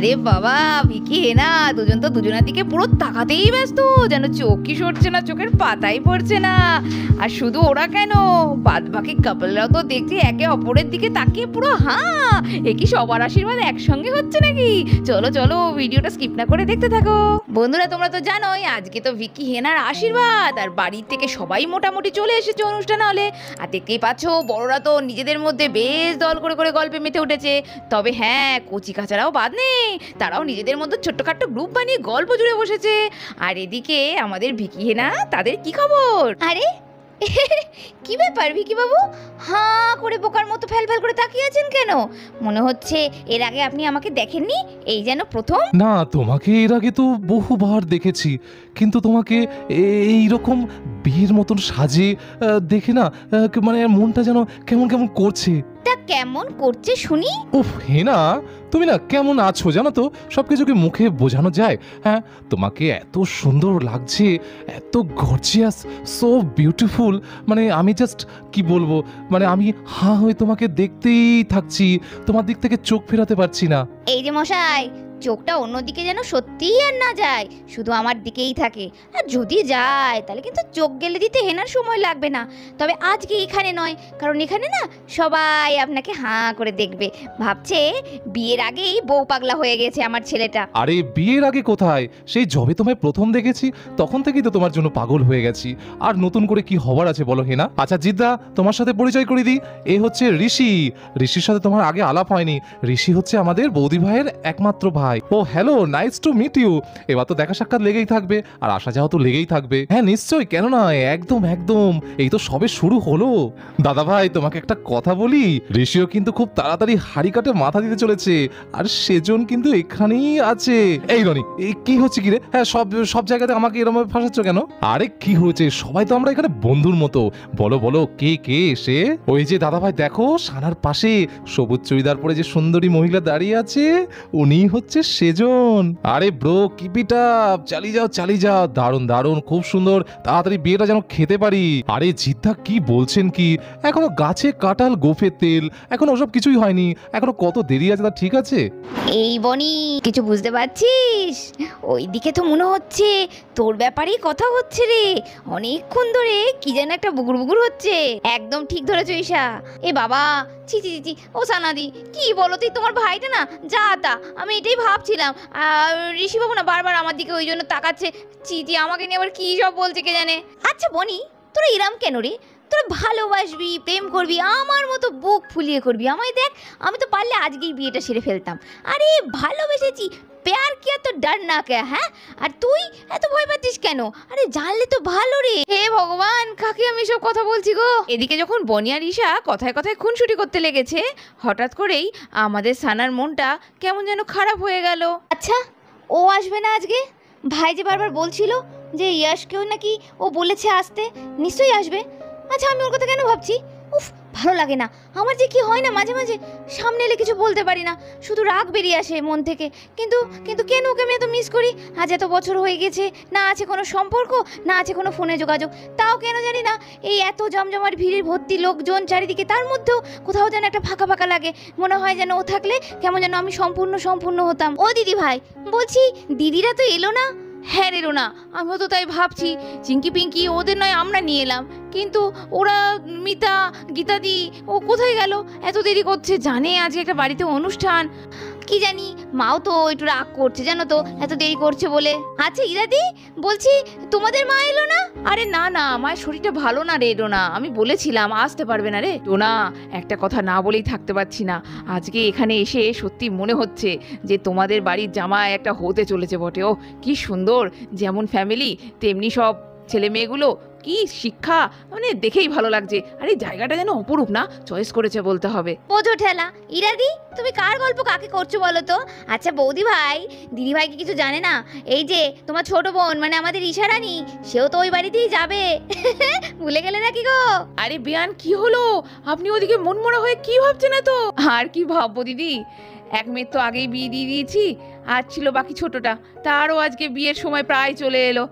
আরে বাবা, ভিকি হেনা দুজন তো দুজনের দিকে পুরো তাকাতেই ব্যস্ত, যেন চোখ কি সরছে না, চোখের পাতাই পড়ছে না। আর শুধু ওরা কেন, বাদ বাকি কাপলরাও তো দেখছি একে অপরের দিকে তাকিয়ে পুরো এ কি সবার আশীর্বাদ একসঙ্গে হচ্ছে নাকি? চলো চলো ভিডিওটা স্কিপ না করে দেখতে থাকো। বন্ধুরা, তোমরা তো জানোই আজকে তো ভিকি হেনার আশীর্বাদ, আর বাড়ির থেকে সবাই মোটামুটি চলে এসেছে অনুষ্ঠান হলে। আর দেখতেই পাচ্ছ বড়রা তো নিজেদের মধ্যে বেশ দল করে করে গল্পে মেতে উঠেছে। তবে হ্যাঁ, কচি কাচারাও বাদ নেই, তারাও নিজেদের মধ্যে ছোট্টখাট্ট গ্রুপ বানিয়ে গল্প জুড়ে বসেছে। আর এদিকে আমাদের ভিকি হেনা, তাদের কি খবর? আরে কি ব্যাপার ভিকি বাবু, হাঁ করে বোকার মতো ফেল ফেল করে তাকিয়ে আছেন কেন? মনে হচ্ছে এর আগে আপনি আমাকে দেখেননি, এই যেন প্রথম। না, তোমাকে এর আগে তো বহুবার দেখেছি, কিন্তু তোমাকে এইরকম বিয়ের মতন সাজে দেখে না মানে মনটা যেন কেমন কেমন করছে। তা কেমন করছে শুনি? উফ হেনা, তুমি না কেমন আছো জানো তো, সব কিছুকে মুখে বোঝানো যায়? হ্যাঁ, তোমাকে এত সুন্দর লাগছে, এত গর্জিয়াস, সো বিউটিফুল, মানে আমি জাস্ট কি বলবো, মানে আমি হাঁ হয়ে তোমাকে দেখতেই থাকছি, তোমার দিক থেকে চোখ ফেরাতে পারছি না। এই যে মশাই, চোখটা অন্যদিকে যেন সত্যিই আর না যায়, শুধু আমার দিকেই থাকে। আর যদি যায় তাহলে কিন্তু চোখ গেলে দিতে হেনার সময় লাগবে না। তবে আজকে এখানে নয়, কারণ এখানে না সবাই আপনাকে হাঁ করে দেখবে, ভাবছে বিয়ের আগেই বউ পাগলা হয়ে গেছে আমার ছেলেটা। আরে বিয়ের আগে কোথায়, সেই যবে তোমায় প্রথম দেখেছি তখন থেকেই তো তোমার জন্য পাগল হয়ে গেছি। আর নতুন করে কি হবার আছে বলো হেনা? আচ্ছা জিদ্দা, তোমার সাথে পরিচয় করে দিই, এ হচ্ছে ঋষি। ঋষির সাথে তোমার আগে আলাপ হয়নি, ঋষি হচ্ছে আমাদের বৌদি ভাইয়ের একমাত্র ভাই। Oh hello, nice to meet you. এবার তো দেখা সাক্ষাৎ লেগেই থাকবে, আর আসা যাওয়া তো লেগেই থাকবে। হ্যাঁ নিশ্চয়ই, কেন নয়, একদম একদম, এই তো সবে শুরু হলো। দাদা ভাই, তোমাকে একটা কথা বলি, ঋষিও কিন্তু খুব তাড়াতাড়ি হাড়ি কাটে মাথা দিতে চলেছে, আর সেজন কিন্তু এখানেই আছে। এই রনি, এই কি হচ্ছে কি রে? হ্যাঁ, সব সব জায়গাতে আমাকে এরকম ফাঁসাচ্ছ কেন? আরে কি হয়েছে, সবাই তো আমরা এখানে বন্ধুর মতো। বলো বলো, কে কে এসে? ওই যে দাদা ভাই দেখো, সানার পাশে সবুজ চুড়িদার পরে যে সুন্দরী মহিলা দাঁড়িয়ে আছে, উনি হচ্ছে সেজন। আরে ব্রো, কিপ ইট আপ, চালিয়ে যাও চালিয়ে যাও, দারুণ দারুণ, খুব সুন্দর, তাড়াতাড়ি বিয়েটা যেন খেতে পারি। আরে জিদ্দা কি বলছেন কি, এখনো গাছে কাঁঠাল গোফের তেল, এখন ওসব কিছুই হয়নি, এখনো কত দেরি আছে, তা ঠিক আছে। এই বনি, কিছু বুঝতে পারছিস? ওইদিকে তো মনে হচ্ছে তোর ব্যাপারেই কথা হচ্ছে রে, অনেকক্ষণ ধরে কি যেন একটা বুগুর বুগুর হচ্ছে। একদম ঠিক ধরেছো ঈশা। এ বাবা, ছি ছি ছি, ও সানাদি, কি বলো তুই, তোমার ভাইটা না যা তা, আমি এটাই ভাবছিলাম। আর ঋষিবাবু না বারবার আমার দিকে ওই জন্য তাকাচ্ছে, ছি ছি, আমাকে নিয়ে আবার কি সব বলছে কে জানে। আচ্ছা বনি, তোরা এরাম কেন রে? তোরা ভালোবাসবি, প্রেম করবি, আমার মতো বুক ফুলিয়ে করবি, আমায় দেখ, আমি তো পারলে আজকেই বিয়েটা সেরে ফেলতাম। আরে ভালোবেসেছি, প্যার কিয়া তো ডার না কে, হ্যাঁ? আর তুই এত ভয় পাচ্ছিস কেন? আরে জানলে তো ভালো রে। হে ভগবান, কাকে আমি সব কথা বলছি গো? এদিকে যখন বনি আর ঈশা কথায় কথায় খুনসুটি করতে লেগেছে, হঠাৎ করেই আমাদের সানার মনটা কেমন যেন খারাপ হয়ে গেল। আচ্ছা, ও আসবে না আজকে? ভাই যে বারবার বলছিল যে ইয়াশকেও নাকি ও বলেছে আসতে, নিশ্চয়ই আসবে। আচ্ছা, আমি ওর কথা কেন ভাবছি? উফ, ভালো লাগে না আমার, যে কি হয় না মাঝে মাঝে, সামনে এলে কিছু বলতে পারি না, শুধু রাগ বেরিয়ে আসে মন থেকে। কিন্তু কিন্তু কেন ওকে আমি এত মিস করি? আজ এত বছর হয়ে গেছে, না আছে কোনো সম্পর্ক, না আছে কোনো ফোনে যোগাযোগ, তাও কেন জানি না এই এত জমজমার ভিড়ের ভর্তি লোকজন চারিদিকে, তার মধ্যেও কোথাও যেন একটা ফাঁকা ফাঁকা লাগে। মনে হয় যেন ও থাকলে কেমন যেন আমি সম্পূর্ণ হতাম। ও দিদি ভাই, বলছি দিদিরা তো এলো না? হ্যাঁ রে রোনা, আমিও তো তাই ভাবছি। চিঙ্কি পিঙ্কি ওদের নয় আমরা নিয়ে এলাম, কিন্তু ওরা, মিতা, গীতাদি, ও কোথায় গেল? এত দেরি করছে, জানে আজকে একটা বাড়িতে অনুষ্ঠান। কি জানি, মাও তো একটু রাগ করছে জানো তো, এত দেরি করছে বলে। আচ্ছা ইরাদি, বলছি তোমাদের মা এলো না? আরে না না, মায়ের শরীরটা ভালো না রে রোনা, আমি বলেছিলাম আসতে পারবে না রে। রোনা, একটা কথা না বলেই থাকতে পারছি না, আজকে এখানে এসে সত্যি মনে হচ্ছে যে তোমাদের বাড়ির জামাই একটা হতে চলেছে বটে। ও কি সুন্দর, যেমন ফ্যামিলি তেমনি সব ছেলে মেয়েগুলো, কি শিক্ষা, মানে দেখেই ভালো লাগছে। আর এই জায়গাটা যেন অপরূপ না, চয়েস করেছে বলতে হবে। বোঝো ঠেলা। ইরাদি, তুমি কার গল্প কাকে করছো বলো তো? আচ্ছা বৌদি ভাই, দিদি ভাই কি কিছু জানে না? এই যে তোমার ছোট বোন, মানে আমাদের ঈশারানী, সেও তো ওই বাড়িতেই যাবে। ভুলে গেলে নাকি গো? আরে বিয়ান, কি হলো? আপনি ওদিকে মনমরা হয়ে কি ভাবছেন? তো আর কি ভাববো দিদি, এক মেয়ের তো আগেই বিয়ে দিয়ে দিয়েছি, আজ ছিল বাকি ছোটটা, তারও আজকে বিয়ের সময় প্রায় চলে এলো।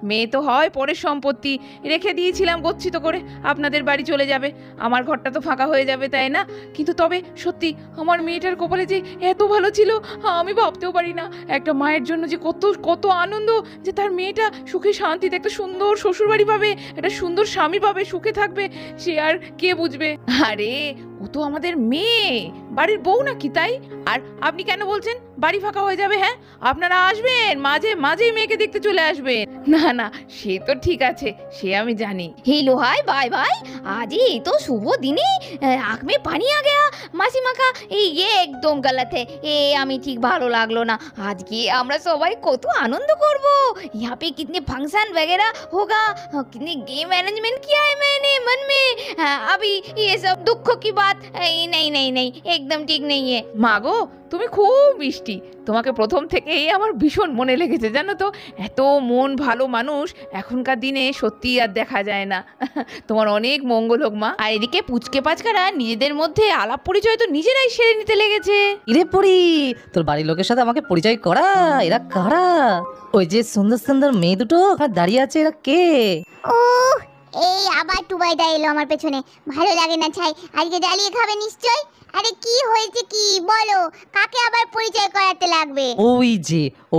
মেয়ে তো হয় পরের সম্পত্তি, রেখে দিয়েছিলাম গচ্ছিত করে আপনাদের বাড়ি চলে যাবে, আমার ঘরটা তো ফাঁকা হয়ে যাবে, তাই না? কিন্তু তবে সত্যি আমার মেয়েটার কপালে যে এত ভালো ছিল আমি ভাবতেও পারি না। একটা মায়ের জন্য যে কত কত আনন্দ যে তার মেয়েটা সুখে শান্তিতে একটা সুন্দর শ্বশুরবাড়ি পাবে, একটা সুন্দর স্বামী পাবে, সুখে থাকবে, সে আর কে বুঝবে? আরে ও তো আমাদের মেয়ে, বাড়ির বউ নাকি, তাই? আর আপনি কেন বলছেন বাড়ি ফাঁকা হয়ে যাবে? হ্যাঁ, আপনারা আসবেন, মাঝে মাঝেই মেয়েকে দেখতে চলে আসবেন। না না, সে তো ঠিক আছে, সে আমি জানি। Hello hi bye bye. आज ही तो शुभ दिन ही आँख में पानी आ गया। मासी माँ का ये एकदम गलत है। আমি ঠিক ভালো লাগলো না। আজকে আমরা সবাই কত আনন্দ করব। यहाँ पे कितने फंक्शन वगैरह होगा, कितने गेम अरेंजमेंट किया है मैंने मन में। अभी ये सब दुखों की बात नहीं नहीं नहीं एकदम ठीक नहीं है। মাগো, তুমি খুব মিষ্টি, তোমাকে প্রথম থেকেই আমার ভীষণ মনে লেগেছে, জানো তো? এত মন ভালো মানুষ এখনকার দিনে সত্যি আর দেখা যায় না। তোমার অনেক মঙ্গল হোক মা। আর এদিকে পুচকে পাচকারা নিজেদের মধ্যে আলাপ পরিচয় তো নিজেরাই সেরে নিতে লেগেছে। ইরে পড়ি, তোর বাড়ির লোকের সাথে আমাকে পরিচয় করা। এরা কারা? ওই যে সুন্দর সুন্দর মেয়ে দুটো ওখানে দাঁড়িয়ে আছে, এরা কে? ও এই আবার টুবাইদা এলো আমার পেছনে, ভালো লাগে না ছাই। আজকে জ্বালিয়ে খাবে নিশ্চয়। আরে কি হয়েছে কি বলো, কাকে আবার পরিচয় করাতে লাগবে?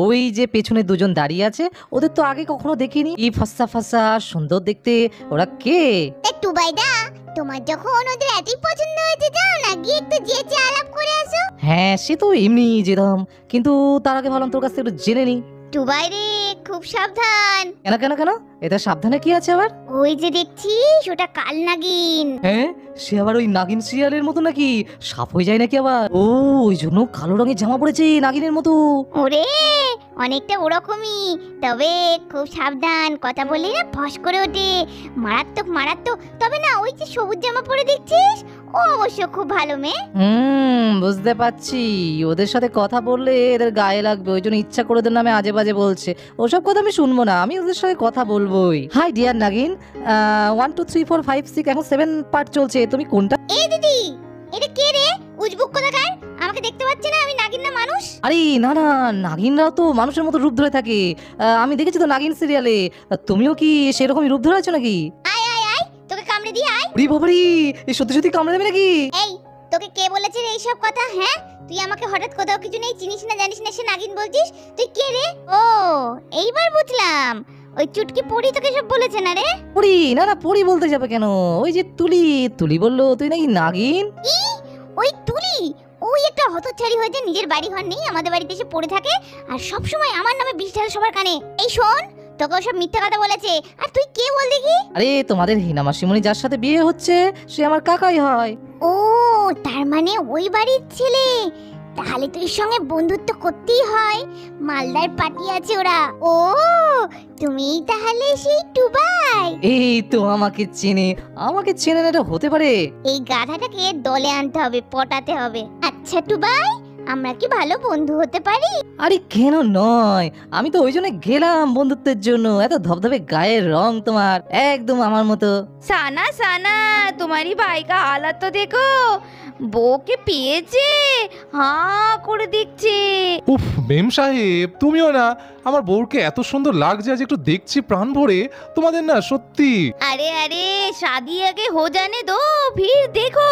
ওই যে পেছনে দুজন দাঁড়িয়ে আছে, ওদের তো আগে কখনো দেখিনি। কি ফসা ফসা সুন্দর দেখতে, ওরা কে? তা টুবাইদা, তোমার যখন ওদের এতই পছন্দ হয়েছে, যাও না গিয়ে একটু যেচে আলাপ করে আসো। হ্যাঁ, সে তো এমনি যেতাম, কিন্তু তার আগে ভাবলাম তোর কাছ থেকে একটু জেনে নি। টুবাই রে, খুব সাবধান। কেন কেন কেন? এতে সাবধানে কি আছে আবার? ওই যে দেখছিস, ওটা কাল নাগিন। হ্যাঁ, সে আবার ওই নাগিন সিরিয়ালের মতো নাকি সাপ হয়ে যায় নাকি আবার? ও, ওই জন্য কালো রঙের জামা পড়েছে নাগিনের মতো। ওরে, অনেকটা ওরকমই, তবে খুব সাবধান। কথা বললি না ফস করে ওঠে, মারাত্মক মারাত্মক। তবে না, ওই যে সবুজ জামা পরে দেখছিস, ও অবশ্য খুব ভালো মেয়ে। বুঝতে পারছি, ওদের সাথে কথা বললে এদের গায়ে লাগবে, ওই জন্য ইচ্ছা করে ওদের নামে আজে বাজে বলছে। ওসব কথা আমি শুনবো না, আমি ওদের সাথে কথা বলবোই। হাই ডিয়ার নাগিন, 1 2 3 4 5 6 এখন 7 পার্ট চলছে, তুমি কোনটা? এই দিদি, এটা কে রে? উজবুক কোথাকার? আমাকে দেখতে পাচ্ছি না আমি নাগিন না মানুষ? আরে না না, নাগিনরাও তো মানুষের মতো রূপ ধরে থাকে। আমি দেখেছি তো নাগিন সিরিয়ালে। তুমিও কি সেরকমই রূপ ধরে আছো নাকি? আয় আয় আয়, তোকে কামড়ে দিয়ে আয়। ওরে বাবারে, এই সত্যি সত্যি কামড়ে দেবে নাকি? এই, তোকে কে বলেছে রে এইসব কথা? হ্যাঁ, তুই আমাকে হঠাৎ কোথাও কিছু নেই, চিনিস না জানিস না, সে নাগিন বলছিস? তুই কে রে? ও, এইবার বুঝলাম, ওই চুটকি পড়ি তোকে সব বলেছে না রে? পড়ি না না, পড়ি বলতে যাবে কেন? ওই যে তুলি বললো তুই নাকি নাগিন। ওই তুলি, ওই একটা হতচ্ছাড়ি হয়েছে, নিজের বাড়ি ঘর নেই, আমাদের বাড়িতে এসে পড়ে থাকে আর সব সময় আমার নামে বিষ ঢালে সবার কানে। এই শোন, তোকে সব মিথ্যা কথা বলেছে। আর তুই কে বল দেখি? আরে তোমাদের হিনা মাসিমণি যার সাথে বিয়ে হচ্ছে সে আমার কাকাই হয়। ও, তার মানে ওই বাড়ির ছেলে। তাহলে তুই সঙ্গে বন্ধুত্ব করতেই হয়, মালদার পার্টি আছে ওরা। ও, তুমি তাহলে সেই টুবাই? এই তো আমাকে চেনে না, এটা হতে পারে? এই গাধাটাকে দলে আনতে হবে, পটাতে হবে। আচ্ছা টুবাই, আমরা কি ভালো বন্ধু হতে পারি? আরে কেন নয়, আমি তো ওই জন্য গেলাম বন্ধুত্বের জন্য। এত ধবধবে গায়ের রং তোমার, একদম আমার মতো। সানা সানা, তোমারি ভাই কা হালাত তো দেখো, বউকে পেয়েছে, হাঁ করে দেখছে। উফ মেম সাহেব, তুমিও না, আমার বউকে এত সুন্দর লাগছে আজ একটু দেখছি প্রাণ ভরে। তোমাদের না সত্যি। अरे अरे, शादी आगे हो जाने दो, फिर देखो।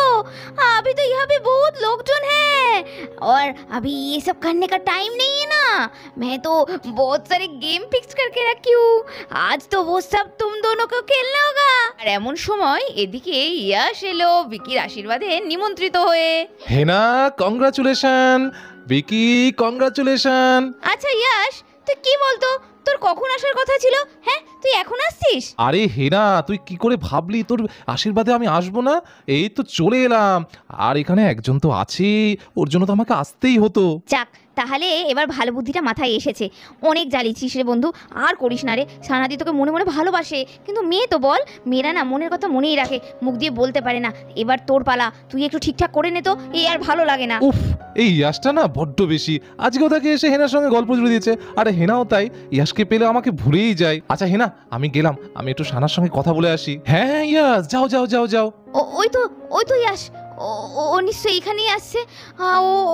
अभी तो यहाँ पे बहुत लोगजन है और अभी ये सब करने का टाइम नहीं है ना। मैं तो बहुत सारे गेम फिक्स करके रखी हूँ, आज तो वो सब तुम दोनों को खेलना होगा। আর এমন সময় এদিকে ইয়াশ এলো বিকির আশীর্বাদে নিমন্ত্রিত হয়ে। হেনা কংগ্রাচুলেশন, বিকি কংগ্রাচুলেশন। আচ্ছা ইয়াশ, তুই কি বলতো, তোর কখন আসার কথা ছিল? হ্যাঁ, তুই এখন আসছিস? আরে হেনা, তুই কি করে ভাবলি তোর আশীর্বাদে আমি আসবো না? এই তো চলে এলাম, আর এখানে একজন তো আছেই, ওর জন্য তো আমাকে আসতেই হতো। যাক, তাহলে এবার ভালো বুদ্ধিটা মাথায় এসেছে। অনেক জ্বালিয়েছিস রে বন্ধু, আর করিস না রে। সানাদি তোকে মনে মনে ভালোবাসে, কিন্তু মেয়ে তো বল, মেয়েরা না মনের কথা মনেই রাখে, মুখ দিয়ে বলতে পারে না। এবার তোর পালা, তুই একটু ঠিকঠাক করে নে তো, এই আর ভালো লাগে না। উফ, এই ইয়াসটা না বড্ড বেশি। আজকেও তাকে এসে হেনার সঙ্গে গল্প জুড়ে দিয়েছে, আরে হেনাও তাই, ইয়াসকে পেলে আমাকে ভুলেই যায়। আচ্ছা হেনা, আমি গেলাম, আমি একটু সানার সঙ্গে কথা বলে আসি। হ্যাঁ হ্যাঁ ইয়াস, যাও যাও যাও যাও। ওই তো ইয়াশ, ও নিশ্চয়ই এখানেই আসছে।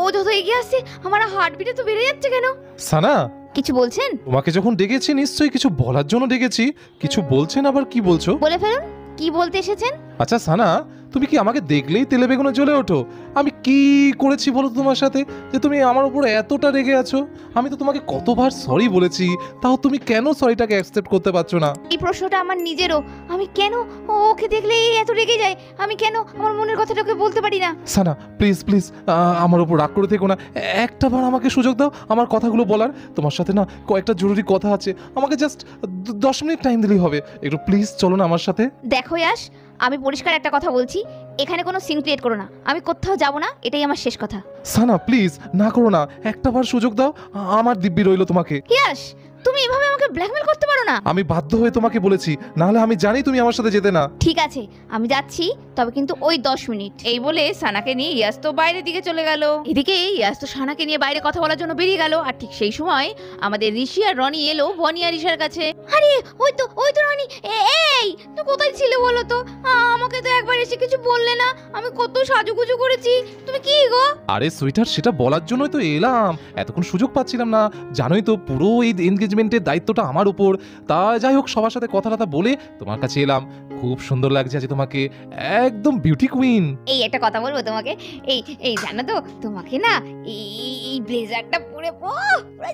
ও যত এগিয়ে আসছে আমার হার্টবিটে তো বেড়ে যাচ্ছে কেন? সানা, কিছু বলছেন? তোমাকে যখন ডেকেছি নিশ্চয়ই কিছু বলার জন্য ডেকেছি। কিছু বলছেন আবার কি বলছো? বলে ফেলুন, কি বলতে এসেছেন? আচ্ছা সানা, তুমি কি আমাকে দেখলেই তেলে বেগুনে জ্বলে ওঠো? আমি কি করেছি বলো তো তোমার সাথে, যে তুমি আমার উপর এতটা রেগে আছো? আমি তো তোমাকে কতবার সরি বলেছি, তাও তুমি কেন সরিটাকে অ্যাকসেপ্ট করতে পারছো না? এই প্রশ্নটা আমার নিজেরও। আমি কেন ওকে দেখলে এত রেগে যাই? আমি কেন আমার মনের কথাটাকে বলতে পারি না? সানা প্লিজ প্লিজ, আমার উপর রাগ করে থেকো না। একটা বার আমাকে সুযোগ দাও আমার কথাগুলো বলার। তোমার সাথে না কয়েকটা জরুরি কথা আছে, আমাকে জাস্ট 10 মিনিট টাইম দিলেই হবে। একটু প্লিজ চলো না আমার সাথে। দেখো ইয়াশ, আমি পরিষ্কার একটা কথা বলছি, এখানে কোনো সিন ক্রিয়েট করো না। আমি কোথাও যাব না, এটাই আমার শেষ কথা। সানা প্লিজ না করো না, একটা বার সুযোগ দাও। আমার দিব্যি রইলো তোমাকে। ইয়াশ, তুমি এভাবে আমাকে ব্ল্যাকমেল করতে পারো না। আমি বাধ্য হয়ে তোমাকে বলেছি, নাহলে আমি জানি তুমি আমার সাথে যেতে না। ঠিক আছে, আমি যাচ্ছি, তবে কিন্তু ওই 10 মিনিট। এই বলে সানাকে নিয়ে ইয়াস তো বাইরের দিকে চলে গেল। এদিকে ইয়াস তো সানাকে নিয়ে বাইরে কথা বলার জন্য বেরিয়ে গেল। আর ঠিক সেই সময় আমাদের ঋষি আর রনি এলো বনি আর ঈশার কাছে। আরে ওই তো রানী। এই তুই কোথায় ছিলে বলো তো? আমাকে তো একবার এসে কিছু বললে না। আমি কত সাজুগুজু করেছি, তুমি কি গো? আরে সুইটার, সেটা বলার জন্যই তো এলাম। এতক্ষণ সুযোগ পাচ্ছিলাম না, জানোই তো পুরো এই এনগেজমেন্টের দায়িত্বটা আমার উপর। তা যাই হোক, সবার সাথে কথা বলে তোমার কাছে এলাম। খুব সুন্দর লাগছে আজ তোমাকে, একদম বিউটি কুইন। এই একটা কথা বলবো তোমাকে। এই জানো তো, তোমাকে না এই ব্লেজারটা পরে পুরো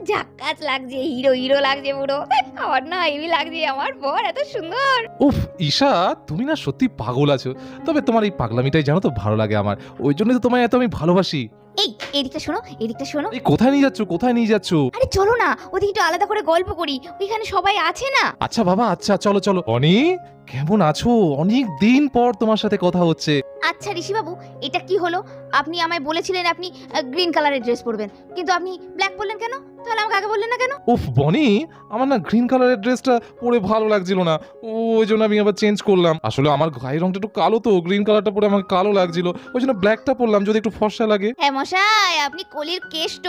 ঝাক্কাস লাগছে, হিরো লাগছে পুরো। আমার না হেভি লাগছে, আমার বর এত সুন্দর। উফ ঈশা, তুমি না সত্যি পাগল আছো। তবে তোমার এই পাগলামিটাই জানো তো ভালো লাগে আমার, ওই জন্য তো তোমায় এত আমি ভালোবাসি। এই এদিকটা শোনো। এই কোথায় নিয়ে যাচ্ছ, কোথায় নিয়ে যাচ্ছ? আরে চলো না, ওদিকে একটু আলাদা করে গল্প করি, ওইখানে সবাই আছে না। আচ্ছা বাবা, আচ্ছা চলো চলো। অনি, কেমন আছো? অনেক দিন পর তোমার সাথে কথা হচ্ছে। আচ্ছা ঋষি বাবু, এটা কি হলো? আপনি আমায় বলেছিলেন আপনি গ্রিন কালারের ড্রেস পরবেন, কিন্তু আপনি ব্ল্যাক পরলেন কেন? তাহলে আমাকে আগে বললেন না কেন? উফ বনি, আমার না গ্রিন কালারের ড্রেসটা পরে ভালো লাগছিল না, ওই জন্য আমি আবার চেঞ্জ করলাম। আসলে আমার গায়ের রংটা একটু কালো, তো গ্রিন কালারটা পরে আমাকে কালো লাগছিল, ওই জন্য ব্ল্যাকটা পরলাম, যদি একটু ফর্সা লাগে। হ্যাঁ মশাই, আপনি কলির কেষ্ট।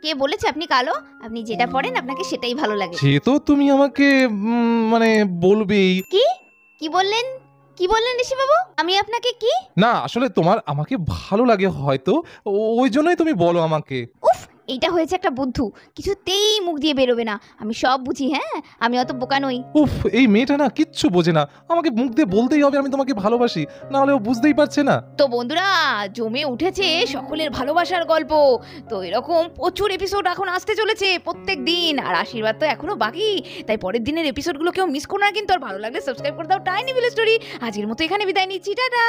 কে বলেছে আপনি কালো? আপনি যেটা পরেন আপনাকে সেটাই ভালো লাগে। সে তো তুমি আমাকে মানে বলবেই। কি বললেন ঋষি বাবু? আমি আপনাকে কি? না আসলে তোমার আমাকে ভালো লাগে হয়তো, ওই জন্যই তুমি বলো আমাকে। উফ, এইটা হয়েছে একটা বুদ্ধু, কিছুতেই মুখ দিয়ে বেরোবে না। আমি সব বুঝি, হ্যাঁ, আমি অত বোকা নই। উফ, এই মেয়েটা না কিচ্ছু বোঝে না, আমাকে মুখ দিয়ে বলতেই হবে আমি তোমাকে ভালোবাসি, না হলে ও বুঝতেই পারছে না। তো বন্ধুরা, জমে উঠেছে সকলের ভালোবাসার গল্প। তো এরকম প্রচুর এপিসোড এখন আসতে চলেছে প্রত্যেক দিন, আর আশীর্বাদ তো এখনো বাকি। তাই পরের দিনের এপিসোডগুলো কেউ মিস করো না কিন্তু। আর ভালো লাগলে সাবস্ক্রাইব করে দাও টাইনি ভিলেজ স্টোরি। আজকের মতো এখানে বিদায় নিচ্ছি, টাটা।